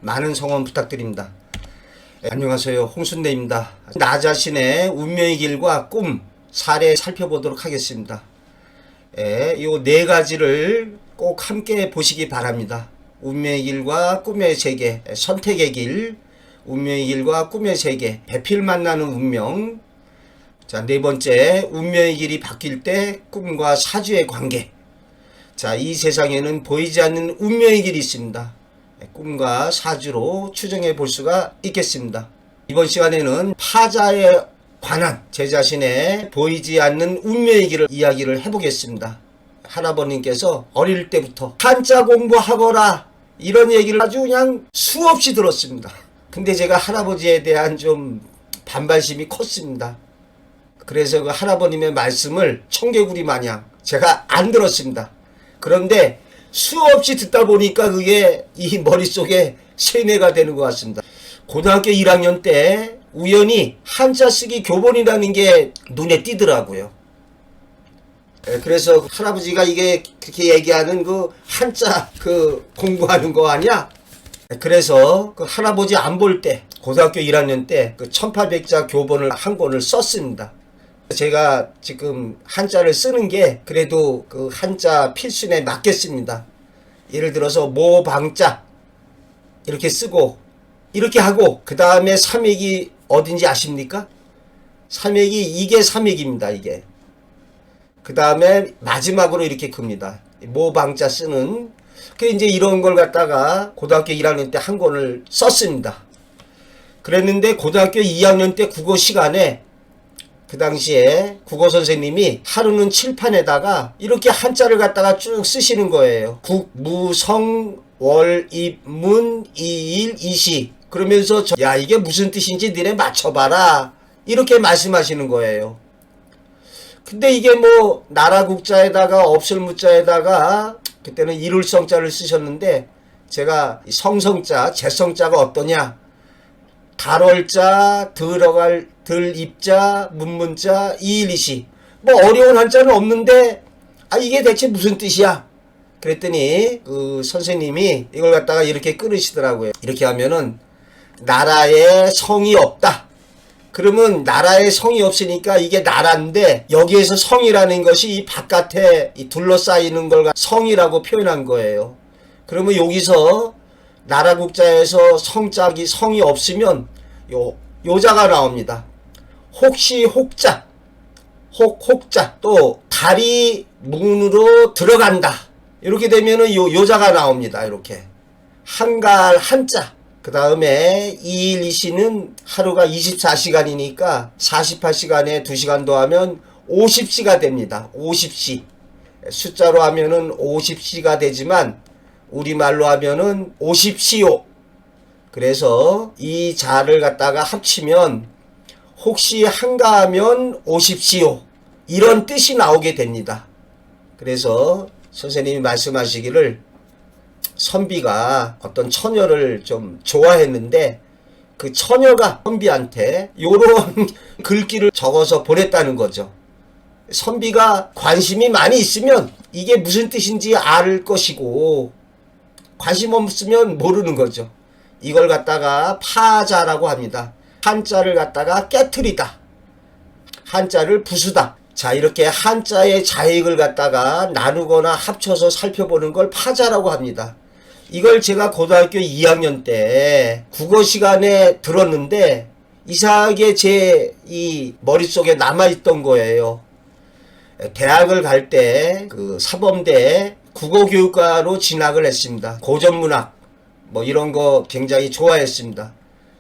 많은 성원 부탁드립니다. 안녕하세요. 홍순대입니다. 나 자신의 운명의 길과 꿈, 사례 살펴보도록 하겠습니다. 이 네 가지를 꼭 함께 보시기 바랍니다. 운명의 길과 꿈의 세계, 선택의 길, 운명의 길과 꿈의 세계, 배필 만나는 운명. 자, 네 번째, 운명의 길이 바뀔 때 꿈과 사주의 관계. 자, 이 세상에는 보이지 않는 운명의 길이 있습니다. 꿈과 사주로 추정해 볼 수가 있겠습니다. 이번 시간에는 파자에 관한 제 자신의 보이지 않는 운명의 길을 이야기를 해보겠습니다. 할아버님께서 어릴 때부터 한자 공부하거라 이런 얘기를 아주 그냥 수없이 들었습니다. 근데 제가 할아버지에 대한 좀 반발심이 컸습니다. 그래서 그 할아버님의 말씀을 청개구리 마냥 제가 안 들었습니다. 그런데 수없이 듣다 보니까 그게 이 머릿속에 세뇌가 되는 것 같습니다. 고등학교 1학년 때 우연히 한자 쓰기 교본이라는 게 눈에 띄더라고요. 그래서 할아버지가 이게 그렇게 얘기하는 그 한자 그 공부하는 거 아니야? 그래서 그 할아버지 안 볼 때 고등학교 1학년 때 그 1800자 교본을 한 권을 썼습니다. 제가 지금 한자를 쓰는 게 그래도 그 한자 필순에 맞겠습니다. 예를 들어서 모방자 이렇게 쓰고 이렇게 하고 그 다음에 삼액이 어딘지 아십니까? 삼액이 이게 삼액입니다. 이게 그 다음에 마지막으로 이렇게 큽니다. 모방자 쓰는 그 이제 이런 걸 갖다가 고등학교 1학년 때 한 권을 썼습니다. 그랬는데 고등학교 2학년 때 국어 시간에 그 당시에 국어 선생님이 하루는 칠판에다가 이렇게 한자를 갖다가 쭉 쓰시는 거예요. 국, 무, 성, 월, 입, 문, 이일, 이시. 그러면서 야 이게 무슨 뜻인지 니네 맞춰봐라. 이렇게 말씀하시는 거예요. 근데 이게 뭐 나라국자에다가 없을무자에다가 그때는 이룰성자를 쓰셨는데 제가 성성자, 재성자가 어떠냐. 달월자, 들어갈, 들입자, 문문자, 이일이시. 뭐 어려운 한자는 없는데 이게 대체 무슨 뜻이야? 그랬더니 그 선생님이 이걸 갖다가 이렇게 끊으시더라고요. 이렇게 하면은 나라에 성이 없다. 그러면 나라에 성이 없으니까 이게 나라인데 여기에서 성이라는 것이 이 바깥에 둘러싸이는 걸 성이라고 표현한 거예요. 그러면 여기서 나라국자에서 성짝이 성이 없으면 요자가 나옵니다. 혹시 혹자, 혹자 또 달이 문으로 들어간다. 이렇게 되면은 요자가 나옵니다. 이렇게 한갈 한자. 그 다음에 이일이시는 하루가 24시간이니까 48시간에 2시간 더하면 50시가 됩니다. 50시. 숫자로 하면은 50시가 되지만 우리말로 하면은 50시요. 그래서 이 자를 갖다가 합치면 혹시 한가하면 50시요. 이런 뜻이 나오게 됩니다. 그래서 선생님이 말씀하시기를 선비가 어떤 처녀를 좀 좋아했는데 그 처녀가 선비한테 요런 글귀를 적어서 보냈다는 거죠. 선비가 관심이 많이 있으면 이게 무슨 뜻인지 알 것이고 관심 없으면 모르는 거죠. 이걸 갖다가 파자라고 합니다. 한자를 갖다가 깨트리다. 한자를 부수다. 자, 이렇게 한자의 자익을 갖다가 나누거나 합쳐서 살펴보는 걸 파자라고 합니다. 이걸 제가 고등학교 2학년 때 국어 시간에 들었는데 이상하게 제 이 머릿속에 남아있던 거예요. 대학을 갈 때 그 사범대 국어교육과로 진학을 했습니다. 고전문학 뭐 이런 거 굉장히 좋아했습니다.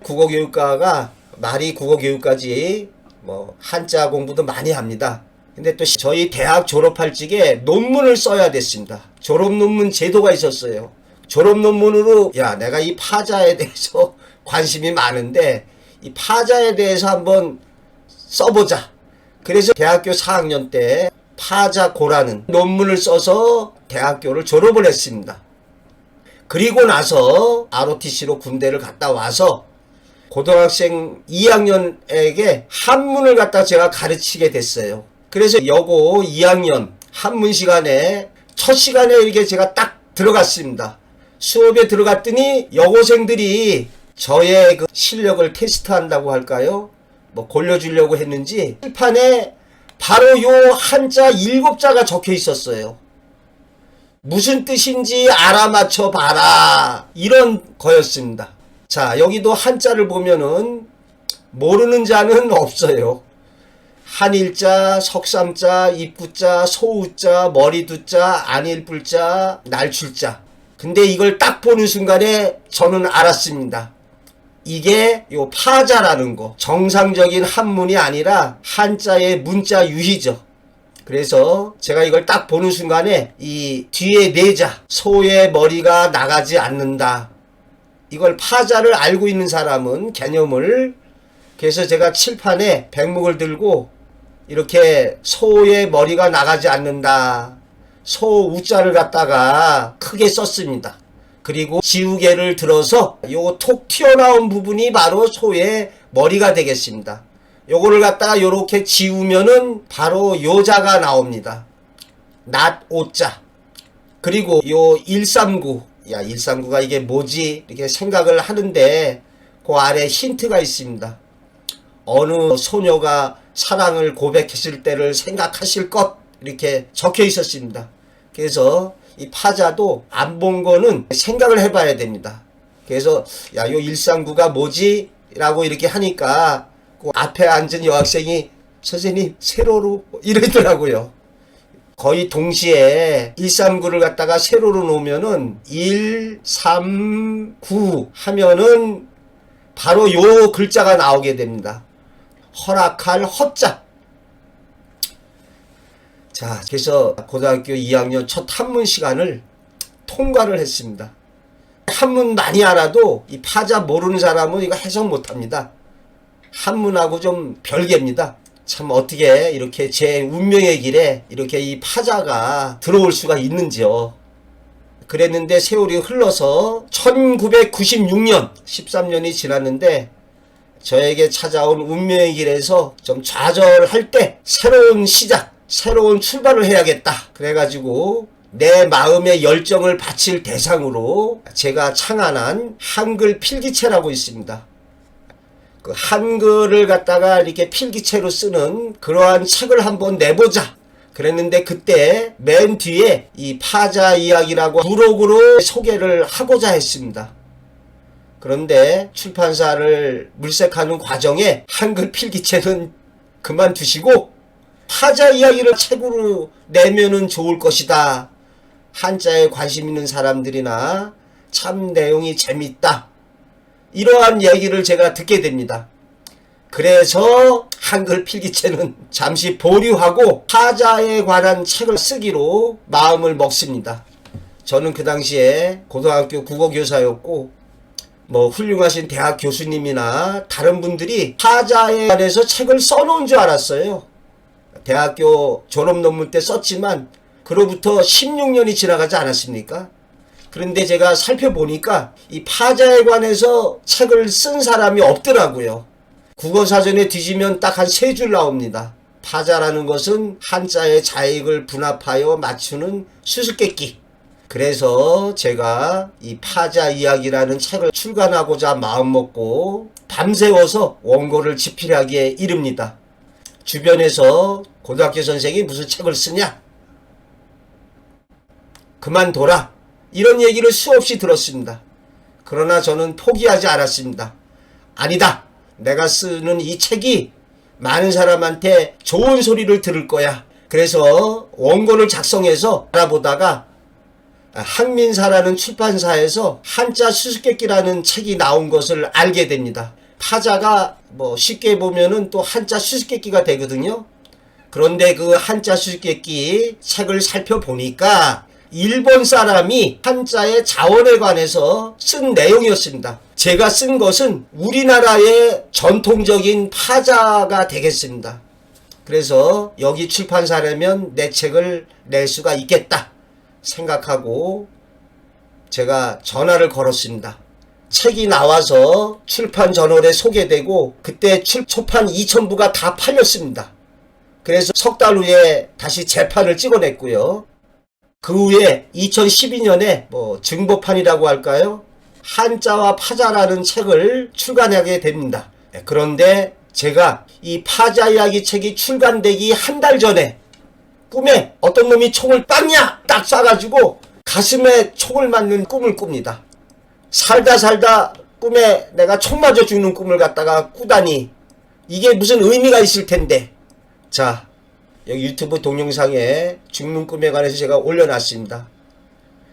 국어교육과가 말이 국어교육까지 뭐 한자 공부도 많이 합니다. 근데 또 저희 대학 졸업할 적에 논문을 써야 됐습니다. 졸업논문 제도가 있었어요. 졸업논문으로 야 내가 이 파자에 대해서 관심이 많은데 이 파자에 대해서 한번 써보자. 그래서 대학교 4학년 때 파자고라는 논문을 써서 대학교를 졸업을 했습니다. 그리고 나서 ROTC로 군대를 갔다 와서 고등학생 2학년에게 한문을 갖다 제가 가르치게 됐어요. 그래서 여고 2학년 한문 시간에 첫 시간에 이렇게 제가 딱 들어갔습니다. 수업에 들어갔더니 여고생들이 저의 그 실력을 테스트한다고 할까요? 뭐 골려주려고 했는지 칠판에 바로 요 한자 7자가 적혀 있었어요. 무슨 뜻인지 알아맞혀 봐라, 이런 거였습니다. 자, 여기도 한자를 보면은 모르는 자는 없어요. 한일자, 석삼자, 입구자, 소우자, 머리두자, 안일불자, 날출자. 근데 이걸 딱 보는 순간에 저는 알았습니다. 이게 요 파자라는 거, 정상적인 한문이 아니라 한자의 문자 유희죠. 그래서 제가 이걸 딱 보는 순간에 이 뒤에 네자, 소의 머리가 나가지 않는다, 이걸 파자를 알고 있는 사람은 개념을, 그래서 제가 칠판에 백목을 들고 이렇게 소의 머리가 나가지 않는다, 소 우자를 갖다가 크게 썼습니다. 그리고 지우개를 들어서 요 톡 튀어나온 부분이 바로 소의 머리가 되겠습니다. 요거를 갖다가 요렇게 지우면은 바로 요자가 나옵니다. 낫 오자. 그리고 요 139, 야 139가 이게 뭐지 이렇게 생각을 하는데 그 아래 힌트가 있습니다. 어느 소녀가 사랑을 고백했을 때를 생각하실 것, 이렇게 적혀 있었습니다. 그래서 이 파자도 안 본 거는 생각을 해봐야 됩니다. 그래서 야 요 139가 뭐지? 라고 이렇게 하니까 그 앞에 앉은 여학생이 선생님 세로로 이러더라고요. 거의 동시에 139를 갖다가 세로로 놓으면은 139 하면은 바로 요 글자가 나오게 됩니다. 허락할 허자. 자, 그래서 고등학교 2학년 첫 한문 시간을 통과를 했습니다. 한문 많이 알아도 이 파자 모르는 사람은 이거 해석 못합니다. 한문하고 좀 별개입니다. 참 어떻게 이렇게 제 운명의 길에 이렇게 이 파자가 들어올 수가 있는지요. 그랬는데 세월이 흘러서 1996년 13년이 지났는데 저에게 찾아온 운명의 길에서 좀 좌절할 때 새로운 시작, 새로운 출발을 해야겠다, 그래가지고 내 마음의 열정을 바칠 대상으로 제가 창안한 한글 필기체라고 있습니다. 그 한글을 갖다가 이렇게 필기체로 쓰는 그러한 책을 한번 내보자 그랬는데, 그때 맨 뒤에 이 파자 이야기라고 부록으로 소개를 하고자 했습니다. 그런데 출판사를 물색하는 과정에 한글 필기체는 그만두시고 파자 이야기를 책으로 내면은 좋을 것이다, 한자에 관심 있는 사람들이나 참 내용이 재밌다, 이러한 얘기를 제가 듣게 됩니다. 그래서 한글 필기체는 잠시 보류하고 파자에 관한 책을 쓰기로 마음을 먹습니다. 저는 그 당시에 고등학교 국어교사였고 뭐 훌륭하신 대학 교수님이나 다른 분들이 파자에 관해서 책을 써놓은 줄 알았어요. 대학교 졸업 논문 때 썼지만 그로부터 16년이 지나가지 않았습니까? 그런데 제가 살펴보니까 이 파자에 관해서 책을 쓴 사람이 없더라고요. 국어사전에 뒤지면 딱 한 3줄 나옵니다. 파자라는 것은 한자의 자익을 분합하여 맞추는 수수께끼. 그래서 제가 이 파자 이야기라는 책을 출간하고자 마음먹고 밤새워서 원고를 집필하기에 이릅니다. 주변에서 고등학교 선생이 무슨 책을 쓰냐? 그만둬라, 이런 얘기를 수없이 들었습니다. 그러나 저는 포기하지 않았습니다. 아니다, 내가 쓰는 이 책이 많은 사람한테 좋은 소리를 들을 거야. 그래서 원고를 작성해서 알아보다가 항민사라는 출판사에서 한자 수수께끼라는 책이 나온 것을 알게 됩니다. 파자가 뭐 쉽게 보면은 또 한자 수수께끼가 되거든요. 그런데 그 한자 수수께끼 책을 살펴보니까 일본 사람이 한자의 자원에 관해서 쓴 내용이었습니다. 제가 쓴 것은 우리나라의 전통적인 파자가 되겠습니다. 그래서 여기 출판사라면 내 책을 낼 수가 있겠다 생각하고 제가 전화를 걸었습니다. 책이 나와서 출판 저널에 소개되고 그때 초판 2,000부가 다 팔렸습니다. 그래서 석 달 후에 다시 재판을 찍어냈고요. 그 후에 2012년에 뭐 증보판이라고 할까요? 한자와 파자라는 책을 출간하게 됩니다. 그런데 제가 이 파자 이야기 책이 출간되기 한 달 전에 꿈에 어떤 놈이 총을 빵야! 딱 쏴가지고 가슴에 총을 맞는 꿈을 꿉니다. 살다 꿈에 내가 총 맞아 죽는 꿈을 갖다가 꾸다니 이게 무슨 의미가 있을 텐데. 자, 여기 유튜브 동영상에 죽는 꿈에 관해서 제가 올려놨습니다.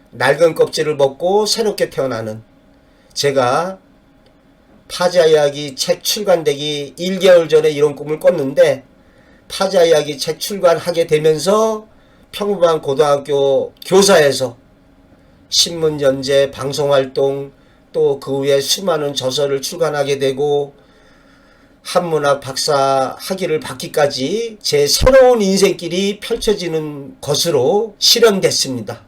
낡은 껍질을 벗고 새롭게 태어나는, 제가 파자 이야기 책 출간되기 1개월 전에 이런 꿈을 꿨는데 파자 이야기 책 출간하게 되면서 평범한 고등학교 교사에서 신문 연재, 방송활동, 또 그 후에 수많은 저서를 출간하게 되고 한문학 박사 학위를 받기까지 제 새로운 인생길이 펼쳐지는 것으로 실현됐습니다.